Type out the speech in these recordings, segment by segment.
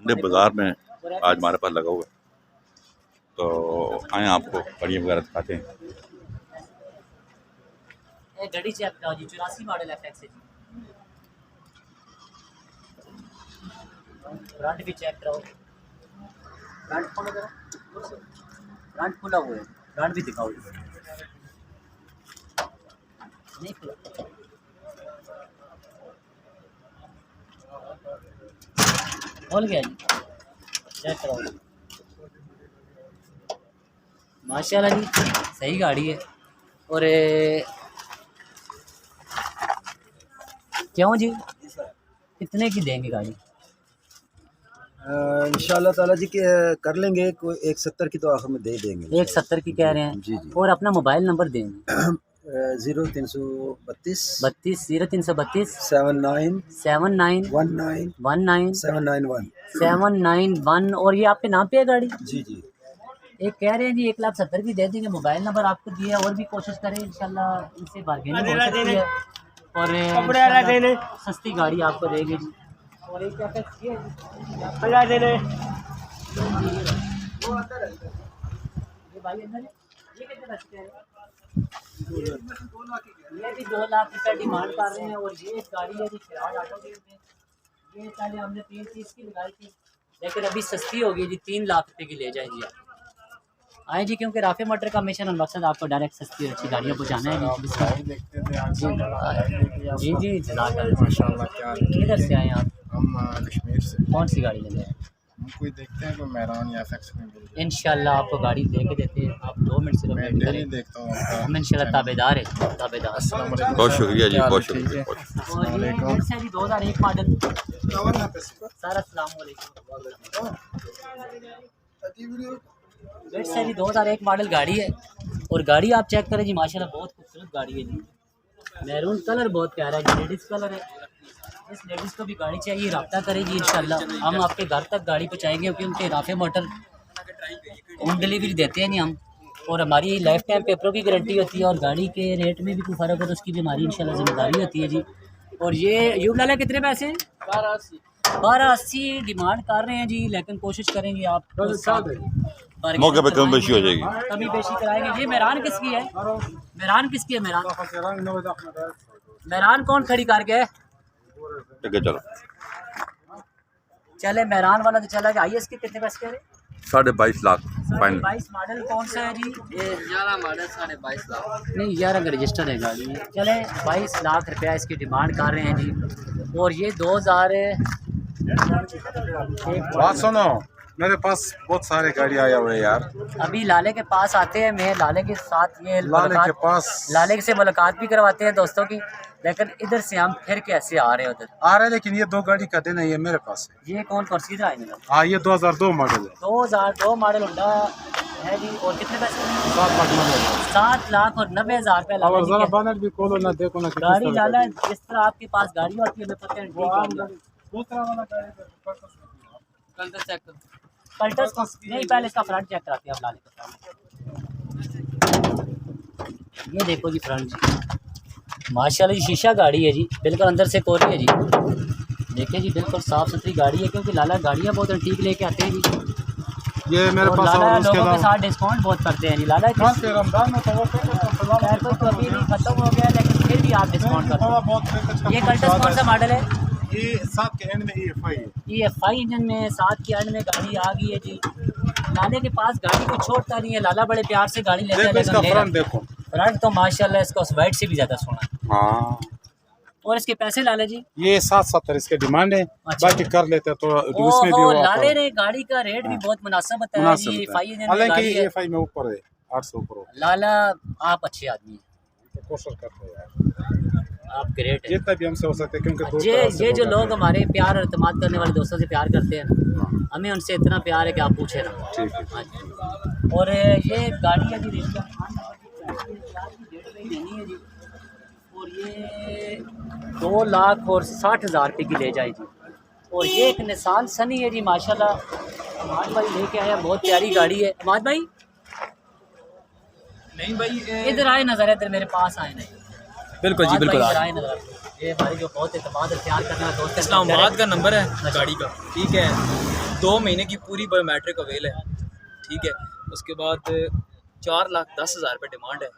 मंडी बाज़ार में आज हमारे पास लगा हुआ है, तो आए आपको गाड़ियाँ वगैरह दिखाते हैं। गाड़ी चेक कराओ जी, 84 मॉडल FX है जी। फ्रंट भी चेक कराओ, फ्रंट खोलो जरा, फ्रंट खुला हुआ है, फ्रंट भी दिखाओ जी। नहीं खुला, खोल गया जी, चेक कराओ। माशाल्लाह जी, सही गाड़ी है। और क्यों जी, कितने की देंगे गाड़ी? इंशाल्लाह ताला जी के कर लेंगे, कोई 170 की तो आखिर में दे देंगे। 170 की कह रहे हैं जी जी। और अपना मोबाइल नंबर देंगे। 0332 32 79 79 19 19 791। 791। और ये आपके नाम पे है गाड़ी? जी जी। एक कह रहे हैं जी 1,70,000 की दे देंगे, मोबाइल नंबर आपको दिया, और भी कोशिश करें इंशाल्लाह इनसे बार्गेनिंग हो सकती है और इंशाल्लाह सस्ती गाड़ी आपको देंगे जी। और एक क्या कहते हैं ये भाई अंदर है, ये कितने पैसे कह रहे हैं? ये भी 2 लाख रुपये डिमांड कर रहे हैं। और ये एक गाड़ी है जी फिराज ऑटो डील में, ये पहले हमने 330 की लगाई थी, लेकिन अभी सस्ती होगी जी, 3 लाख रुपये की ले जाएंगे आप। आए जी, क्योंकि राफे मोटर का मिशन और मकसद आपको डायरेक्ट सस्ती और अच्छी गाड़ियाँ पहुँचाना है जी। जी जी माशाल्लाह, क्या किधर से आए आप? हम कश्मीर से। कौन सी गाड़ी लेंगे? हम कोई देखते हैं कोई मेहरान या FX में मिल जाए। इंशाल्लाह आपको गाड़ी दे के देते हैं, आप 2 मिनट से मैं वेट डेली करें। देखता हूँ आपका। हम इंशाल्लाह ताबेदार है, ताबेदार। बहुत शुक्रिया जी, बहुत ठीक शुक्रिया। है। और ये जेड से जी 2001 मॉडल। सारा अस्सलाम वालेकुम। जेड से जी 2001 मॉडल गाड़ी है। और गाड़ी आप चेक करें जी, माशाल्लाह बहुत खूबसूरत गाड़ी है जी। मैरून कलर बहुत प्यारा है जी, लेडीज़ कलर है। इस लेडीज़ को भी गाड़ी चाहिए, रब्ता करें जी, इंशाल्लाह हम आपके घर तक गाड़ी पहुँचाएंगे, क्योंकि उनके राफे मोटर होम डिलीवरी देते हैं जी हम। और हमारी लाइफ टाइम पेपरों की गारंटी होती है, और गाड़ी के रेट में भी कोई फ़र्क हो तो उसकी भी हमारी इंशाल्लाह जिम्मेदारी होती है जी। और ये यूब लाला कितने पैसे हैं? 1280 डिमांड कर रहे हैं जी, लेकिन कोशिश करेंगे आप मौके पे कम बेशी हो जाएगी। कमी बेशी कराएंगे जी। मेहरान किसकी है? मेहरान किसकी है? मेहरान कौन खड़ी कर गए? ठीक है, चलो चले मेहरान वाला तो चला गया। IS के कितने पैसे कह रहे? 22.5 लाख फाइनल। 22 मॉडल कौन सा है जी? ये 11 मॉडल 22.5 लाख। नहीं 11 का रजिस्टर है गाड़ी। चले 22 लाख रुपया इसकी डिमांड कर रहे हैं जी। और ये 2000 बात सुनो, मेरे पास बहुत सारे गाड़ी आया हुए यार। अभी लाले के पास आते हैं, मैं लाले के साथ ये लाले के पास लाले से मुलाकात भी करवाते हैं दोस्तों की। लेकिन इधर से हम फिर कैसे आ रहे हैं उधर? आ रहे, लेकिन ये 2 गाड़ी का देना ये मेरे पास है। ये कौन सीधा आएंगे? हाँ, ये 2002 मॉडल है। 2002 मॉडल होंडा है जी। और कितने पैसे? 7 लाख 90,000 रुपये लाला जी के। बानर भी खोलो ना, देखो ना गाड़ी लाला जिस तरह आपके पास गाड़ी होती है, हमें पता है कल्टस चेक करो। कल्टस नहीं, पहले इसका फ्रंट चेक कराते हैं आप लाले का। ये देखो जी फ्रंट जी, माशाल्लाह जी शीशा गाड़ी है जी, बिल्कुल अंदर से कोरी है जी। देखिए जी, बिल्कुल साफ़ सुथरी गाड़ी है, क्योंकि लाला गाड़ियाँ बहुत ठीक लेके आते हैं जी। ये मेरे और पास लाला और उसके लोगों के अलावा साथ डिस्काउंट बहुत करते हैं जी। लाला रमजान में तो तो अभी भी खत्म हो गया, लेकिन फिर भी आप डिस्काउंट करते हैं। ये कल्टस कौन सा मॉडल है? ये 7 के एंड में EFI है। EFI इंजन में 7 के एंड में गाड़ी आ गई है जी। लाले के पास गाड़ी को छोड़ता नहीं है, लाला बड़े प्यार से गाड़ी लेते हैं। इसका फ्रंट देखो, फ्रंट तो माशाल्लाह इसको वाइट से भी ज़्यादा सोना है। हाँ। और इसके पैसे लाले जी? ये 770 इसके डिमांड है। अच्छा। बाकी कर लेते हैं तो उसमें भी ओहो, वो लाले ने गाड़ी का रेट भी बहुत मुनासिब बताया जी। EFI इंजन में हालांकि गाड़ी है। EFI में ऊपर है, 800 ऊपर है। लाला आप अच्छे आदमी हैं, तो कोशिश करते हैं यार, आप ग्रेट हैं। जितना भी हमसे हो सकता है, क्योंकि ये जो लोग हमारे प्यार और इत्मीनान करने वाले दोस्तों से प्यार करते हैं, हमें उनसे इतना प्यार है कि आप पूछे ना। ठीक है। हाँ जी। और ये गाड़ी है जी, लेनी है जी। और ये 2,60,000 रुपये की ले जाएगी। और ये एक निसान सनी है जी, माशाल्लाह अहमद भाई लेके आया, बहुत प्यारी गाड़ी है। अहमद भाई नहीं भाई, इधर आए नजर, इधर मेरे पास आए नहीं। बिल्कुल जी, बिल्कुल इधर आए नजर। ये हमारे जो बहुत एतमाद और प्यार करने वाले दोस्त हैं, इस्लामाबाद का नंबर है गाड़ी का, ठीक है। 2 महीने की पूरी बायोमेट्रिक अवेल है, ठीक है। उसके बाद 4,10,000 रुपये डिमांड है।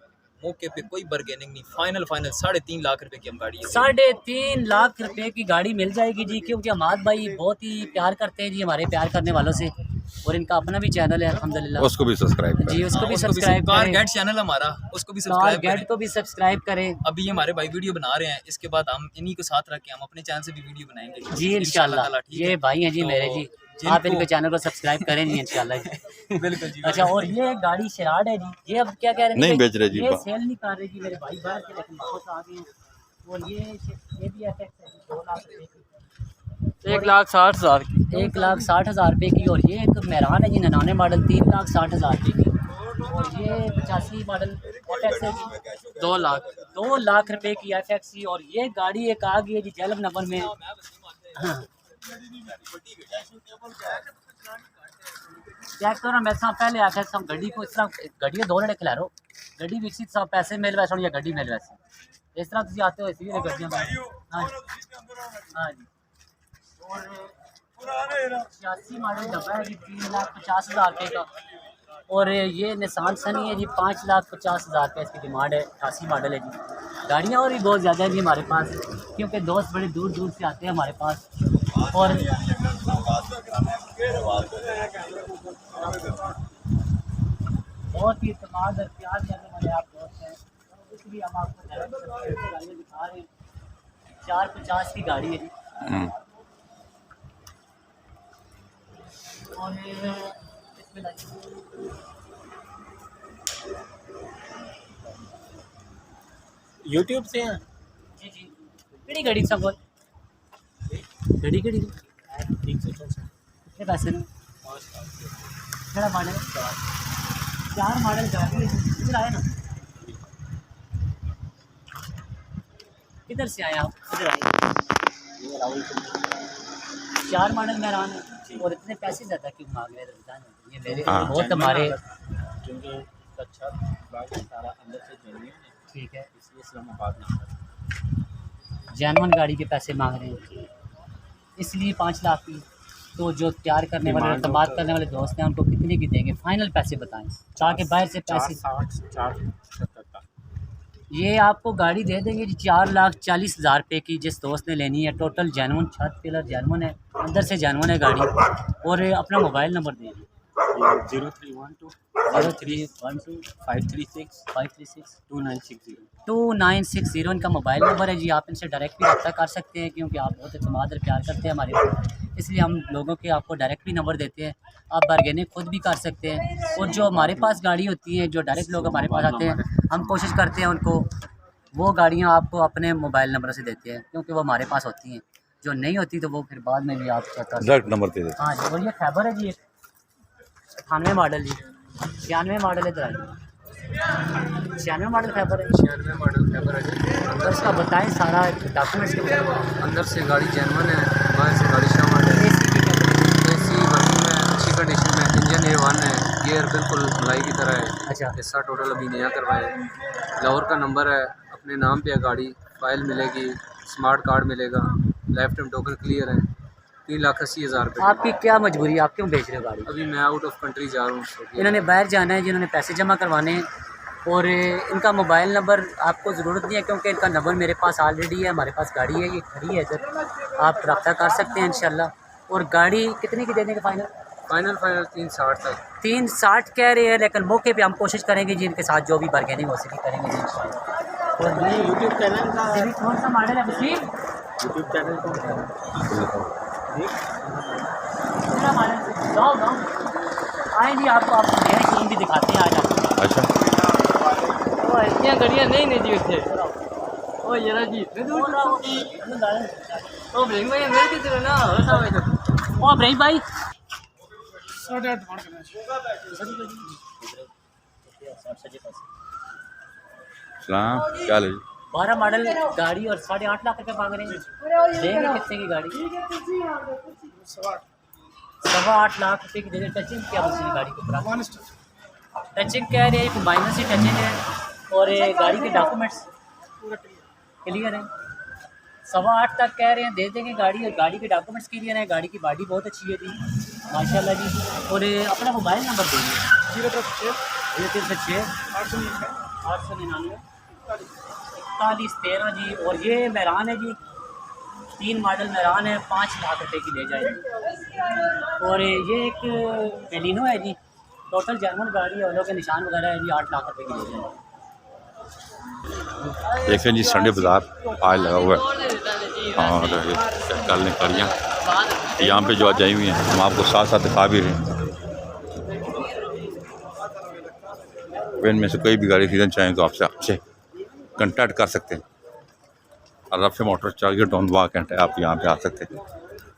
मौके पे कोई बार्गेनिंग नहीं, फाइनल 3.5 लाख रुपए की हम गाड़ी है। 3.5 लाख रुपए की गाड़ी मिल जाएगी जी, क्योंकि हमाद भाई बहुत ही प्यार करते हैं जी हमारे प्यार करने वालों से, और इनका अपना भी चैनल है अल्हम्दुलिल्लाह, उसको भी सब्सक्राइब जी करें। उसको भी सब्सक्राइब कार करें, गेट चैनल हमारा, उसको भी कार सब्सक्राइब गेट करें। को भी सब्सक्राइब करें। अभी ये हमारे भाई वीडियो बना रहे हैं, इसके बाद हम इन्हीं को साथ रख के हम अपने चैनल से भी वीडियो बनाएंगे जी इंशाल्लाह। ताला, ठीक है? ये भाई हैं जी तो मेरे जी, जिनको- आप इनके चैनल को सब्सक्राइब करें जी इंशाल्लाह जी। बिल्कुल जी। अच्छा, और ये गाड़ी शराड है जी, ये अब क्या कह रहे हैं नहीं कि बेच रहे जी, ये सेल नहीं कर रहे जी मेरे भाई बाहर के, लेकिन वापस आ गए हैं। और ये भी FX है जी, 2 लाख रुपए की, 1,60,000 की। 1,60,000 रुपए की। और ये एक मेहरान है जी 99 मॉडल, 3,60,000 रुपए की। और ये 85 मॉडल FX है जी, 2 लाख। 2 लाख रुपए की FX। और ये गाड़ी एक आ गई है जी जैलब नंबर में। हाँ। चेक करो मैं पहले आखिर सब गड्डी को इस तरह गड्डी दो लड़े खिला रो, गड्डी भी इसी तरह पैसे मिल वैसे या गड्डी मिल वैसे इस तरह तुम आते हो इसी गड्डियाँ। हाँ जी। और 86 मॉडल डब्बा है जी, 3,50,000 रुपये का। और ये निसान सनी है जी, 5,50,000 रुपये इसकी डिमांड है। 88 मॉडल है जी। गाड़ियाँ और भी बहुत ज़्यादा है जी हमारे पास, क्योंकि दोस्त बड़े दूर दूर से आते हैं हमारे पास। और बहुत ही इत्मीनान और प्यार करने वाले आप दोस्त हैं, इसलिए हम आपको गाड़ियाँ दिखा रहे हैं। 450 की गाड़ी है जी। और यूट्यूब से हैं। जी जी केड़ी गाड़ी सब बोल गाड़ी केड़ी कितने पैसे ने केड़ा मॉडल 4 मॉडल गाड़ी है। इधर आए ना, किधर से आए आप? इधर आए। 4 मॉडल मेहरान है और इतने पैसे ज़्यादा क्यों मांग रहे हैं? ये मेरे हाँ। बहुत हमारे क्योंकि अच्छा बाकी सारा अंदर से जेन्युइन है, ठीक है, इसलिए इस्लामाबाद में जैनवन गाड़ी के पैसे मांग रहे हैं, इसलिए 5 लाख की। तो जो तैयार करने वाले इत्मीनान करने वाले दोस्त हैं उनको कितने की देंगे? फाइनल पैसे बताएं, ताकि बाहर से पैसे 4,60,4,70 का। ये आपको गाड़ी दे देंगे जी 4,40,000 रुपये की, जिस दोस्त ने लेनी है। टोटल जैनवन, छत पिलर जैनवन है, अंदर से जैनवन है गाड़ी। और अपना मोबाइल नंबर दें 0312 0312 536 536 2960। 2960 इनका मोबाइल नंबर है जी। आप इनसे डायरेक्ट भी रब्ता कर सकते हैं, क्योंकि आप बहुत इत्मीनान और प्यार करते हैं हमारे ऊपर, इसलिए हम लोगों के आपको डायरेक्ट भी नंबर देते हैं। आप बार्गेनिंग खुद भी कर सकते हैं। और जो हमारे पास गाड़ी होती है, जो डायरेक्ट लोग हमारे पास आते हैं, हम कोशिश करते हैं उनको वो गाड़ियाँ आपको अपने मोबाइल नंबर से देते हैं, क्योंकि वो हमारे पास होती हैं। जो नहीं होती तो वो फिर बाद में भी आप चेक कर सकते डायरेक्ट नंबर दे देते। हैं। हाँ जी। और ये खैबर है जी, 98 मॉडल जी, 96 मॉडल इधर आई, 96 मॉडल खैबर है। 96 मॉडल खैबर है जी। तो इसका बताएं सारा डॉक्यूमेंट्स के बारे में। अंदर से गाड़ी जेनवन है, बाहर से गाड़ी शामल है। AC वर्किंग है, अच्छी कंडीशन में। इंजन A1 है, गियर बिल्कुल मलाई की तरह है। अच्छा, हिस्सा टोटल अभी नया करवाया है। लाहौर का नंबर है, अपने नाम पे है गाड़ी, फाइल मिलेगी, स्मार्ट कार्ड मिलेगा, लाइफ टाइम टोकन क्लियर है। 3,80,000 रुपये। आपकी क्या मजबूरी है, आप क्यों बेच रहे हो गाड़ी? अभी मैं आउट ऑफ कंट्री जा रहा हूँ। इन्होंने बाहर जाना है, जिन्होंने पैसे जमा करवाने हैं। और इनका मोबाइल नंबर आपको ज़रूरत नहीं है, क्योंकि इनका नंबर मेरे पास ऑलरेडी है, हमारे पास गाड़ी है, ये खड़ी है इधर, आप रब्ता कर सकते हैं इंशाल्लाह। और गाड़ी कितने की देने का फाइनल? फाइनल 360 तक। 360 कह रहे हैं, लेकिन मौके पे हम कोशिश करेंगे जी, इनके साथ जो भी बार्गेनिंग हो सके करेंगे जी इंशाल्लाह। और ये यूट्यूब चैनल का ये भी कौन सा मॉडल है वसीम? यूट्यूब चैनल कौन सा है? पूरा मॉडल से जाओ गाँव आए जी, आपको नया शोरूम भी दिखाते हैं आज आपको। अच्छा, वो इतनी गाड़ियाँ नहीं नहीं जी उसे। ओ यार जी ओ ब्रेक भाई मेरे की तरह ना हो सा भाई। ओ इब्राहिम भाई सलाम क्या ले 12 मॉडल गाड़ी और 8.5 लाख रुपए मांग रहे हैं। देंगे कितने की गाड़ी? 8.25 लाख रुपए की देंगे। टचिंग क्या बची गाड़ी को? टचिंग कह रहे हैं, माइनस ही टचिंग है। और ये गाड़ी के डॉक्यूमेंट्स क्लियर हैं। 8.15 तक कह रहे हैं, दे देंगे गाड़ी। और गाड़ी के डॉक्यूमेंट्स क्लियर हैं, गाड़ी की बॉडी बहुत अच्छी है जी माशाल्लाह जी। और अपना मोबाइल नंबर देंगे 0306 899 4113 जी। और ये मेहरान है जी, 3 मॉडल मेहरान है, 5 लाख रुपए की ले जाएगी। और ये एक बेलिनो है जी, टोटल जर्मन गाड़ी है, ओलो के निशान वगैरह है जी, 8 लाख रुपए की ले जाएगी। देखें जी संडे बाज़ार आज लगा हुआ है और कल ने गाड़ियाँ यहाँ पे जो आज आई हुई हैं हम आपको साथ साथ दिखा भी रहे हैं। इनमें से कोई भी गाड़ी खरीदना चाहें तो आपसे कंटेक्ट कर सकते हैं। और रफ़े मोटर चार्जर डॉन वाक एंड आप यहाँ पे आ सकते हैं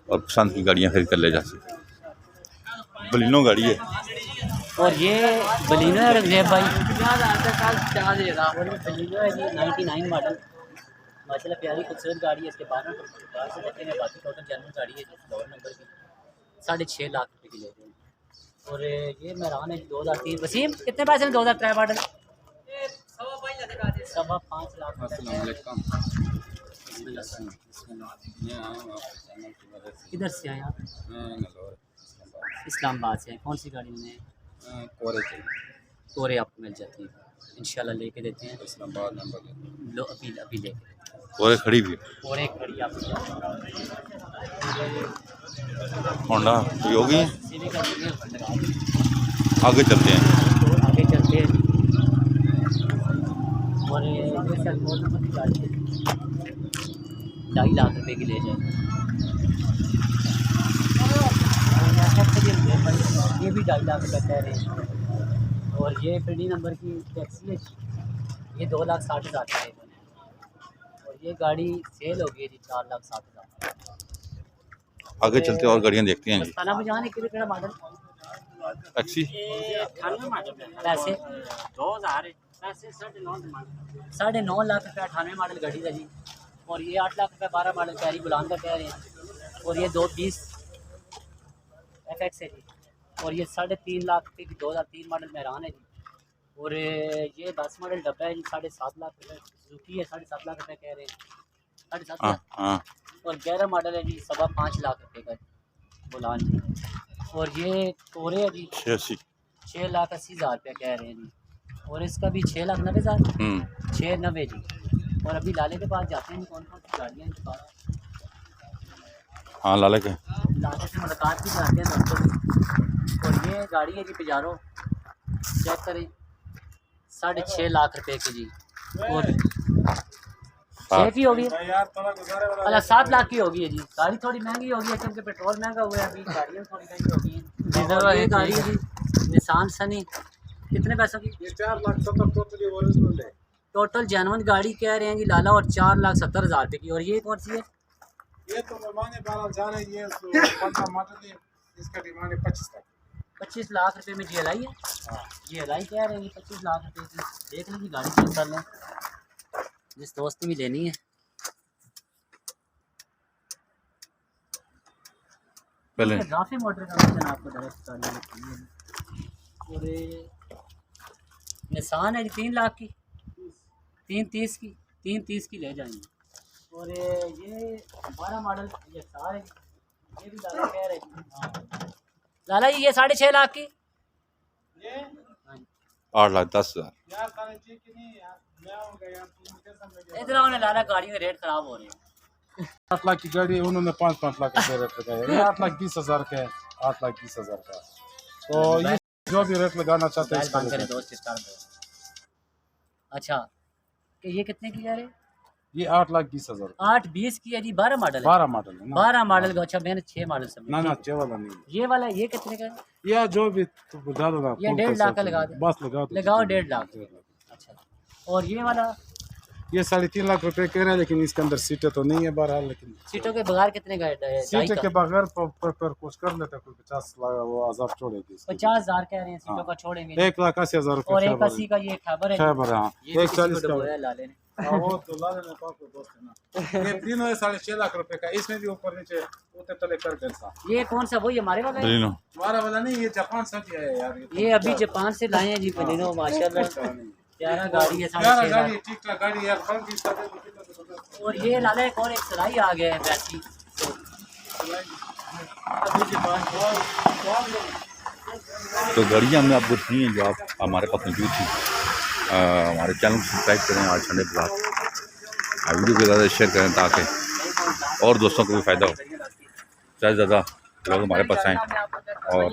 और पसंद की गाड़ियाँ खरीद कर ले जा सकते हैं। बलिनो गाड़ी है और ये बलिनो है रंगजेब भाई, और ये बलिनो है जी 99 मॉडल माशाल्लाह, प्यारी खूबसूरत गाड़ी है। इसके बारे में से देखें, बाकी टोटल जनरल गाड़ी है फ्लोर नंबर की, 6.5 लाख रुपए की ले रहे हैं। और ये मेहरान है 2003। वसीम कितने पैसे में 2003 मॉडल? 5.25 लाख। किधर से आए आप? इस्लामाबाद से। कौन सी गाड़ी में? कोरे आपको मिल जाती है इंशाल्लाह, लेके देते हैं। इस्लामाबाद नंबर लो, अभी लेके कोरे खड़ी भी कोरे खड़ी आपको होंडा योगी। सीधे का आगे चलते हैं। आगे चलते हैं। और ये सलमोर नंबर की गाड़ी है, 2.5 लाख रुपए की ले जाएगी। ये भी 2.5 लाख रुपये कह रहे हैं। और ये पीडी नंबर की टैक्सी है, ये 2,60,000 का है। और ये गाड़ी सेल हो गई है जी 4,60,000। आगे चलते हैं और गाड़ियाँ देखते हैं जी। थाना बजाने के लिए केड़ा मॉडल? टैक्सी 98 मॉडल पैसे 2000 पैसे 9.5 लाख रुपये 98 मॉडल गाड़ी है जी। और ये 8 लाख रुपये 12 मॉडल कैरी बुलान का कह रहे हैं। और ये 220 FX है जी। और ये 3.5 लाख रुपये की 2003 मॉडल मेहरान है जी। और ये 10 मॉडल डब्बा है जी, 7.5 लाख रुपये सुजुकी है, 7.5 लाख रुपये कह रहे हैं, 7.5 लाख। और 11 मॉडल है जी, 5.25 लाख रुपये का बुलान जी। और ये कोरे है जी 6,80,000 रुपये कह रहे हैं जी। और इसका भी 6,90,000 690 जी। और अभी लाले के पास जाते हैं, कौन कौन सी गाड़ियाँ इनके पास? हाँ लाले के लाले से मुलाकात भी करते हैं दोस्तों की। और ये गाड़ी है जी पिजारो, चेक करें, 6.5 लाख रुपए की जी। और 6 की होगी, अल्लाह 7 लाख की होगी है जी। गाड़ी थोड़ी महंगी होगी है क्योंकि पेट्रोल महंगा हुआ है, अभी गाड़ियाँ थोड़ी महंगी होगी हैं। ये गाड़ी है जी निसान सनी, कितने पैसों की? 4,70,000 टोटल जेनवन गाड़ी कह रहे हैं जी लाला, और 4,70,000 रुपये की। और ये कौन सी है? ये तो मेहमाने 12 जा रहे हैं, ये 15 मॉडल है, इसका डिमांड है 25 लाख रुपए में GLI है। GLI कह रहे हैं 25 लाख रुपए की। देख लीजिए गाड़ी चेक कर लें, जिस दोस्त ने भी लेनी है। पहले राफी मोटर का ऑप्शन आपको डायरेक्ट गाड़ी है। और निसान है 3 लाख की, 330 की ले जाएंगे। और ये 12 मॉडल ये सारे, ये भी लाला कह रहे हैं लाला जी, ये 6.5 लाख की, 8,10,000। इधर आओ ना लाला, गाड़ी में रेट खराब हो रहे हैं। 8 लाख की गाड़ी है, उन्होंने 5 लाख का रेट लगाया। ये 8,20,000 का है, 8,20,000 का। तो ये जो भी रेट लगाना चाहते हैं इसका करें दोस्त स्टार दो। अच्छा, कि ये कितने की कह रहे हैं? ये 8,20,000 8.20 की है जी। 12 मॉडल है, 12 मॉडल है ना। 12 मॉडल का। अच्छा मैंने 6 मॉडल समझा। ना ये वाला नहीं है। ये वाला ये कितने का है? या जो भी तो बुझा दो ना, ये 1.5 लाख का लगा दे, बस लगाओ 1.5 लाख। अच्छा, और ये वाला ये 3.5 लाख रुपए कह रहे हैं, लेकिन इसके अंदर सीटें तो नहीं है बहरहाल। लेकिन सीटों के बगैर कितने का है? सीटें के बगैर पर कुछ कर लेते, कोई 50 लाख वो आजाद छोड़ेगी। 50,000 कह रहे हैं सीटों का, छोड़ेंगे 1,80,000 रुपए। और 1.80 का ये खैबर है, खैबर है, ये 1,40 का लाले ने। वो तो लाले ने पापा दोस्त है ना। ये तीनों है 6.5 लाख रुपए का। इसमें भी ऊपर नीचे ऊपर तले कर देता। ये कौन सा? वही हमारे वाला है? बलिनो हमारा वाला नहीं, ये जापान से है यार। ये अभी जापान से लाए हैं जी बलिनो माशाल्लाह। प्यारा गाड़ी है, प्यारा 6.5 गाड़ी लाख। ठीक ठाक गाड़ी यार, फंकी सब और ये लाला एक और एक सराई आ गया है वैसी। तो गाड़ियाँ हमने आपको दी हैं जो आप हमारे पास मौजूद थी। हमारे चैनल को सब्सक्राइब करें आज संडे ब्लॉग, वीडियो को ज़्यादा शेयर करें ताकि और दोस्तों को भी फ़ायदा हो, ज़्यादा से ज़्यादा लोग हमारे पास आएँ और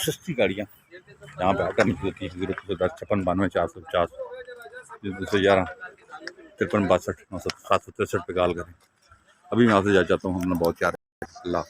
सस्ती गाड़ियाँ यहाँ पे आकर मिलती होती है। 05692 450 211 53 62 900 763 पे कॉल करें। अभी मैं आपसे जा चाहता हूँ, हमने बहुत प्यार। अल्लाह।